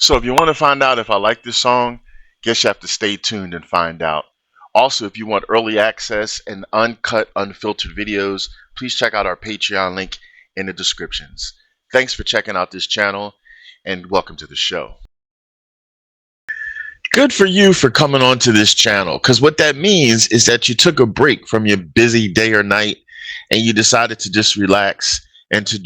So if you want to find out if I like this song, guess you have to stay tuned and find out. Also, if you want early access and uncut, unfiltered videos, please check out our Patreon link in the descriptions. Thanks for checking out this channel and welcome to the show. Good for you for coming onto this channel, because what that means is that you took a break from your busy day or night and you decided to just relax and to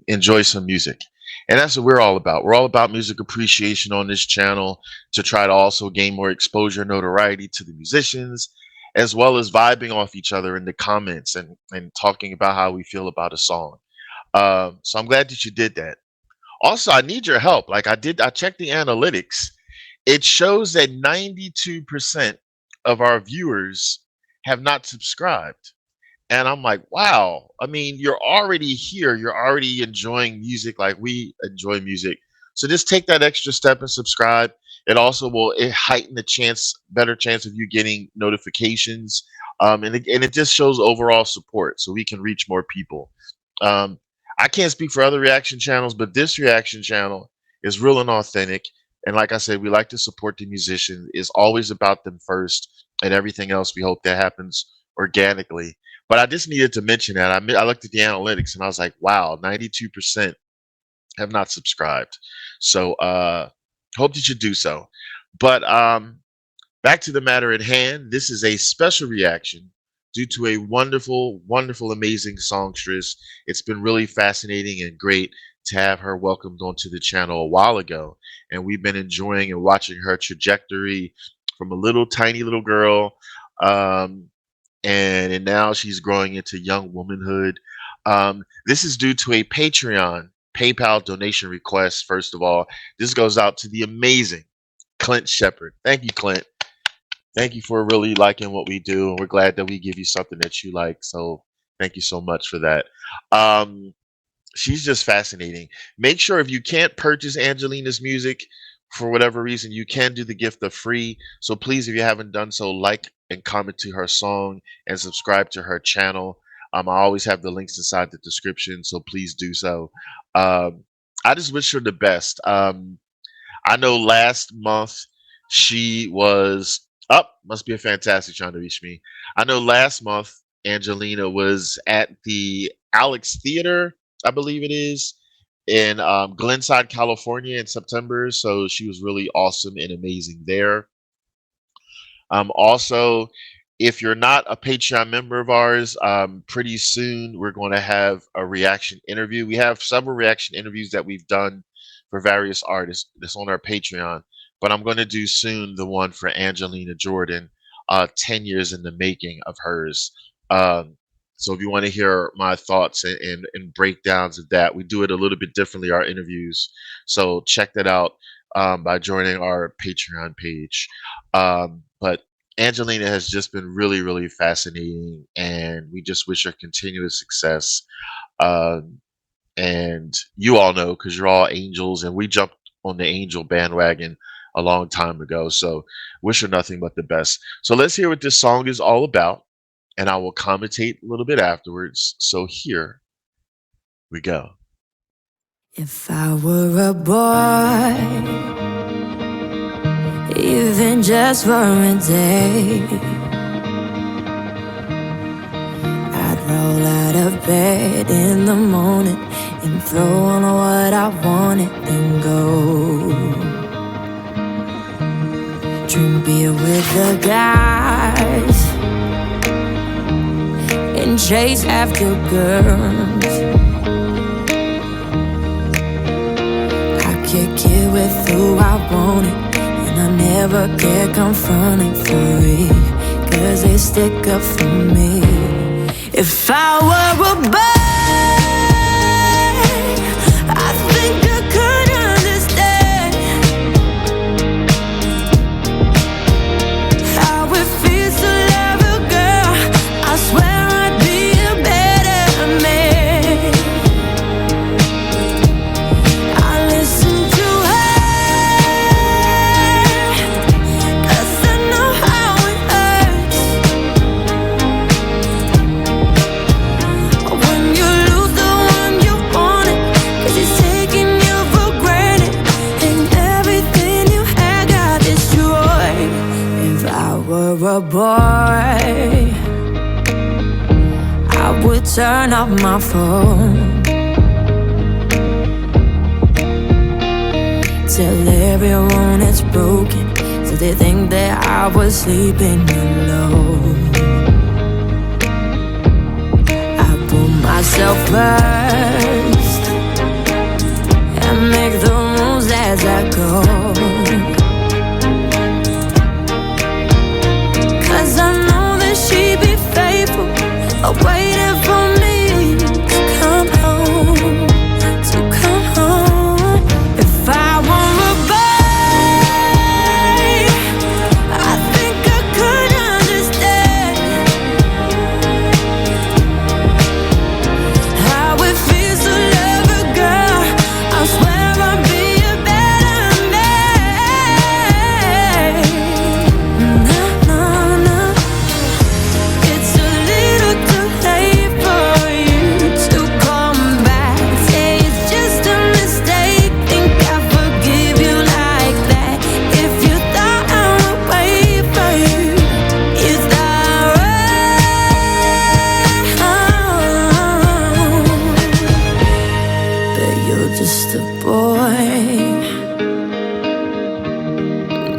enjoy some music. And that's what we're all about. We're all about music appreciation on this channel, to try to also gain more exposure and notoriety to the musicians, as well as vibing off each other in the comments and talking about how we feel about a song. So I'm glad that you did that. Also, I need your help. I checked the analytics. It shows that 92% of our viewers have not subscribed. And I'm like, wow. I mean, you're already here. You're already enjoying music like we enjoy music. So just take that extra step and subscribe. It also will heighten the better chance of you getting notifications. And it just shows overall support so we can reach more people. I can't speak for other reaction channels, but this reaction channel is real and authentic. And like I said, we like to support the musician. It's always about them first, and everything else we hope that happens organically. But I just needed to mention that. I looked at the analytics and I was like, wow, 92% have not subscribed. So hope that you do so. But back to the matter at hand. This is a special reaction due to a wonderful, wonderful, amazing songstress. It's been really fascinating and great to have her welcomed onto the channel a while ago. And we've been enjoying and watching her trajectory from a little tiny little girl. And now she's growing into young womanhood. This is due to a Patreon PayPal donation request. First of all, this goes out to the amazing Clint Shepard. Thank you, Clint. Thank you for really liking what we do, and we're glad that we give you something that you like. So thank you so much for that. She's just fascinating. Make sure, if you can't purchase Angelina's music for whatever reason, you can do the gift of free. So please, if you haven't done so, like and comment to her song and subscribe to her channel. I always have the links inside the description, so please do so. I just wish her the best. I know last month she was up. Must be a fantastic trying to reach me. I know last month Angelina was at the Alex Theater, I believe it is, in Glenside, California in September. So she was really awesome and amazing there. Also, if you're not a Patreon member of ours, pretty soon we're going to have a reaction interview. We have several reaction interviews that we've done for various artists that's on our Patreon, but I'm going to do soon the one for Angelina Jordan, 10 years in the making of hers. So if you want to hear my thoughts and breakdowns of that, we do it a little bit differently, our interviews. So check that out by joining our Patreon page. But Angelina has just been really, really fascinating, and we just wish her continuous success. And you all know, because you're all angels, and we jumped on the angel bandwagon a long time ago. So wish her nothing but the best. So let's hear what this song is all about, and I will commentate a little bit afterwards. So here we go. If I were a boy, even just for a day, I'd roll out of bed in the morning and throw on what I wanted and go drink beer with the guys and chase after girls. I kick it with who I want it, and I never get confronted for it, 'cause they stick up for me. If I were a boy, I think I could understand how it feels to love a girl. I swear I'd be a better man. I listen to her, 'cause I know how it hurts when a boy, I would turn off my phone, tell everyone it's broken, so they think that I was sleeping alone. I put myself first and make the moves as I go, 'cause I know that she'd be faithful, waiting for me to come home, to come home. If I were a boy, I think I could understand how it feels to love a girl. I swear I'll be a better man. No, no, no. It's a little too late for you to come back. Say it's just a mistake. Think I forgive you like that. If you thought I would wait for you, is that right? But you're just a boy.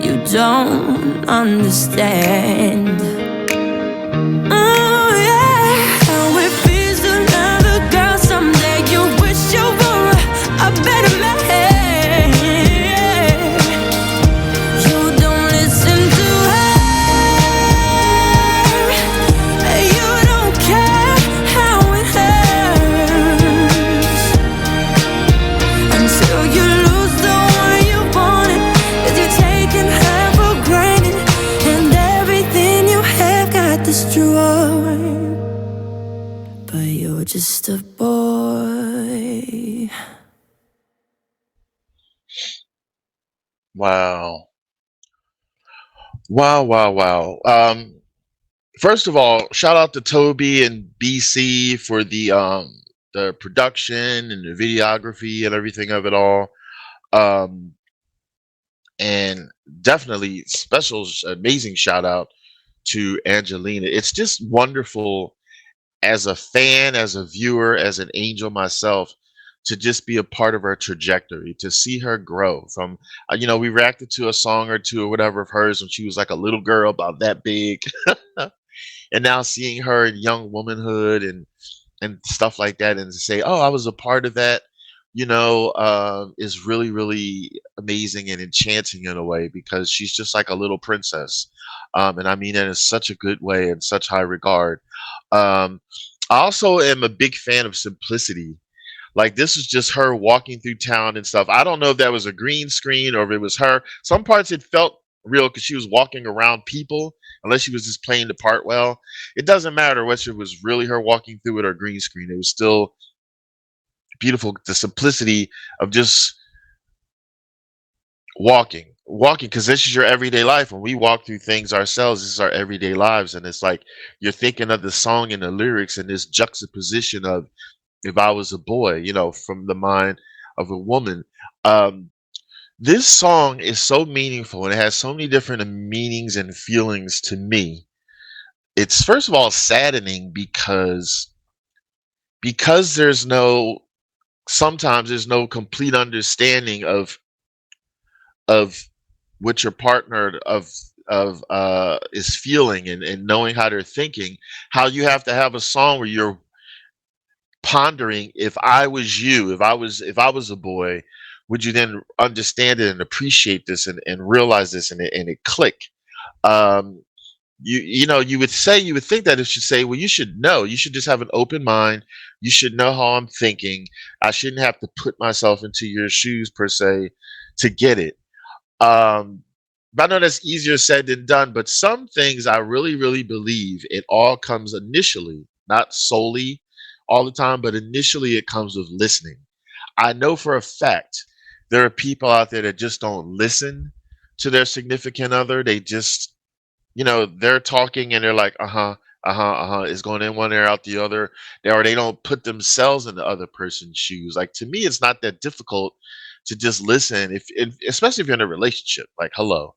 You don't understand. Oh yeah, how it feels to love a girl. Someday you wish you were a better man. You don't listen to her, you don't care how it hurts until you lose the one you wanted, 'cause you're taking her for granted, and everything you have got destroyed. But you're just a boy. Wow. Wow, wow, wow. First of all, shout out to Toby and BC for the production and the videography and everything of it all. Um, and definitely special, amazing shout out to Angelina. It's just wonderful as a fan, as a viewer, as an angel myself, to just be a part of her trajectory, to see her grow from, we reacted to a song or two or whatever of hers when she was like a little girl about that big, and now seeing her in young womanhood and stuff like that, and to say, "Oh, I was a part of that," is really, really amazing and enchanting in a way because she's just like a little princess, and I mean that in such a good way and such high regard. Um, I also am a big fan of simplicity. Like this is just her walking through town and stuff. I don't know if that was a green screen or if it was her. Some parts it felt real because she was walking around people, unless she was just playing the part well. It doesn't matter whether it was really her walking through it or green screen. It was still beautiful. The simplicity of just walking, because this is your everyday life. When we walk through things ourselves, this is our everyday lives, and it's like you're thinking of the song and the lyrics and this juxtaposition of if I was a boy, from the mind of a woman. Um, this song is so meaningful and it has so many different meanings and feelings to me. It's first of all saddening because sometimes there's no complete understanding of what your partner is feeling and knowing how they're thinking, how you have to have a song where you're pondering, if I was you, if I was a boy, would you then understand it and appreciate this and realize this and it click. um you would think that it should say, well, you should know, you should just have an open mind, you should know how I'm thinking, I shouldn't have to put myself into your shoes per se to get it. um but I know that's easier said than done, but some things I really, really believe it all comes initially, not solely all the time, but initially it comes with listening. I know for a fact there are people out there that just don't listen to their significant other. They just, they're talking and they're like, it's going in one ear out the other. Or they don't put themselves in the other person's shoes. Like to me, it's not that difficult to just listen, especially if you're in a relationship. Like, hello.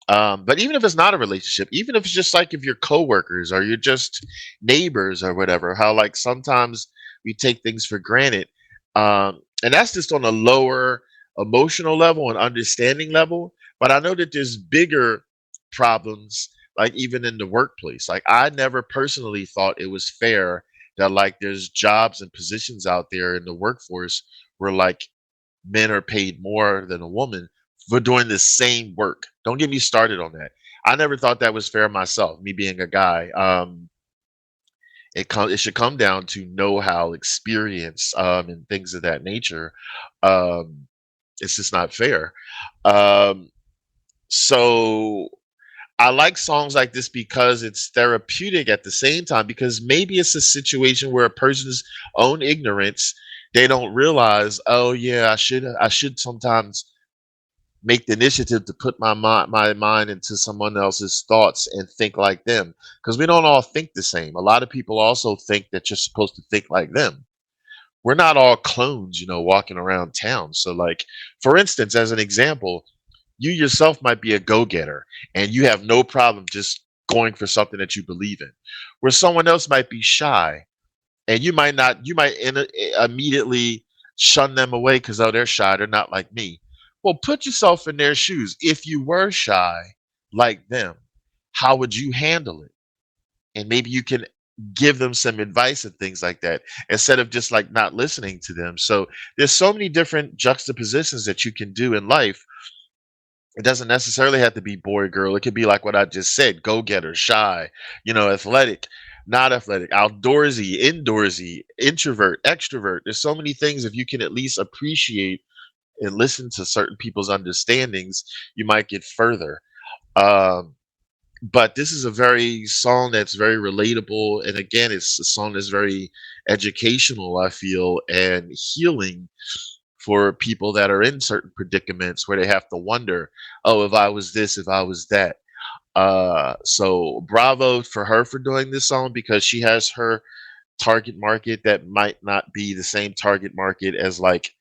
But even if it's not a relationship, even if it's just like if you're coworkers or you're just neighbors or whatever, how like sometimes we take things for granted. And that's just on a lower emotional level and understanding level. But I know that there's bigger problems, like even in the workplace. Like I never personally thought it was fair that like there's jobs and positions out there in the workforce where like men are paid more than a woman for doing the same work. Don't get me started on that. I never thought that was fair myself, me being a guy. It should come down to know-how, experience, and things of that nature. Um, it's just not fair. Um, so I like songs like this because it's therapeutic at the same time, because maybe it's a situation where a person's own ignorance, they don't realize, oh yeah, I should sometimes make the initiative to put my mind into someone else's thoughts and think like them, because we don't all think the same. A lot of people also think that you're supposed to think like them. We're not all clones, walking around town. So like, for instance, as an example, you yourself might be a go-getter and you have no problem just going for something that you believe in, where someone else might be shy and you might not you might immediately shun them away because, oh, they're shy, they're not like me. Well, put yourself in their shoes. If you were shy like them, how would you handle it? And maybe you can give them some advice and things like that, instead of just like not listening to them. So there's so many different juxtapositions that you can do in life. It doesn't necessarily have to be boy girl. It could be like what I just said: go getter, shy, athletic, not athletic, outdoorsy, indoorsy, introvert, extrovert. There's so many things. If you can at least appreciate and listen to certain people's understandings, you might get further. Um, but this is a very song that's very relatable, and again, it's a song that's very educational, I feel, and healing for people that are in certain predicaments where they have to wonder, oh, if I was this, if I was that. So bravo for her for doing this song, because she has her target market that might not be the same target market as like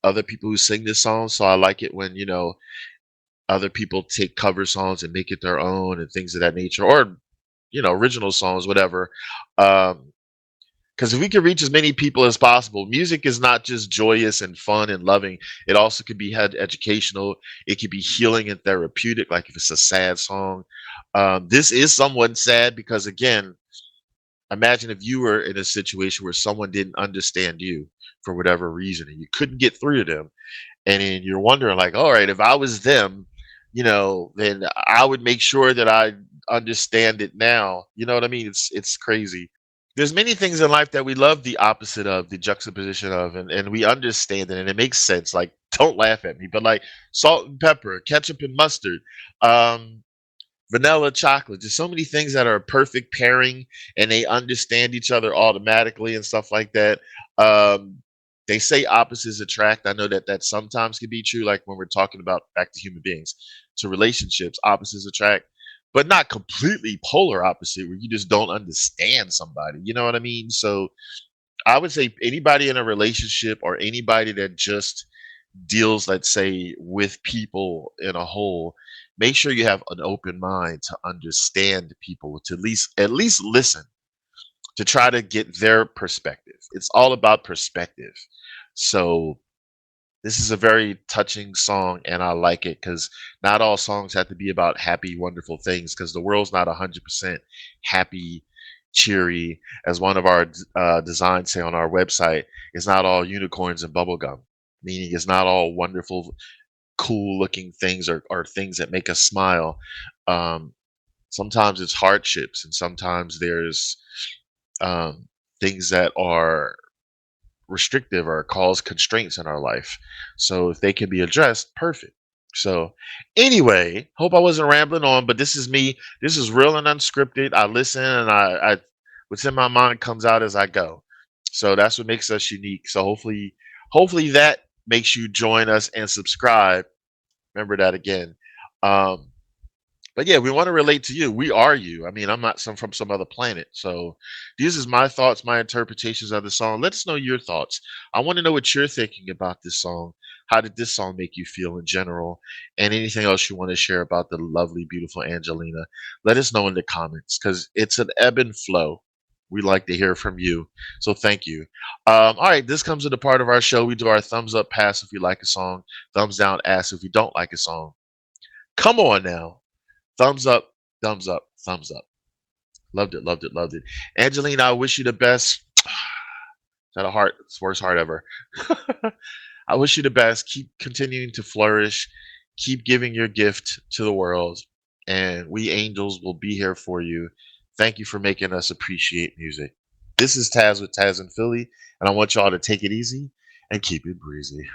other people who sing this song. So I like it when, other people take cover songs and make it their own and things of that nature, or, original songs, whatever. Um, because if we can reach as many people as possible, music is not just joyous and fun and loving. It also could be had educational. It could be healing and therapeutic, like if it's a sad song. This is somewhat sad because, again, imagine if you were in a situation where someone didn't understand you for whatever reason and you couldn't get through to them. And then you're wondering, like, all right, if I was them, then I would make sure that I understand it now. You know what I mean? It's crazy. There's many things in life that we love the opposite of, the juxtaposition of, and we understand it and it makes sense. Like, don't laugh at me, but like salt and pepper, ketchup and mustard, um, vanilla chocolate. There's so many things that are a perfect pairing and they understand each other automatically and stuff like that. Um, they say opposites attract. I know that that sometimes can be true, like when we're talking about back to human beings, to relationships, opposites attract, but not completely polar opposite where you just don't understand somebody. You know what I mean? So I would say anybody in a relationship or anybody that just deals, let's say, with people in a whole, make sure you have an open mind to understand people, to at least listen, to try to get their perspective. It's all about perspective. So this is a very touching song, and I like it because not all songs have to be about happy, wonderful things. Because the world's not 100% happy, cheery, as one of our designs say on our website. It's not all unicorns and bubblegum, meaning it's not all wonderful, cool looking things, or things that make us smile. Um, Sometimes it's hardships, and sometimes there's um, things that are restrictive or cause constraints in our life. So if they can be addressed, perfect. So anyway, hope I wasn't rambling on, but this is me. This is real and unscripted. I listen and I what's in my mind comes out as I go. So that's what makes us unique. So hopefully that makes you join us and subscribe. Remember that again. Um, but yeah, we want to relate to you. We are you. I mean, I'm not some from some other planet. So these is my thoughts, my interpretations of the song. Let us know your thoughts. I want to know what you're thinking about this song. How did this song make you feel in general? And anything else you want to share about the lovely, beautiful Angelina, let us know in the comments because it's an ebb and flow. We like to hear from you. So thank you. All right, this comes to the part of our show. We do our thumbs up pass if you like a song, thumbs down ass if you don't like a song. Come on now. Thumbs up, thumbs up, thumbs up. Loved it, loved it, loved it. Angelina, I wish you the best. That a heart, it's the worst heart ever. I wish you the best. Keep continuing to flourish. Keep giving your gift to the world. And we angels will be here for you. Thank you for making us appreciate music. This is Tazzz with Tazzz N Philly, and I want y'all to take it easy and keep it breezy.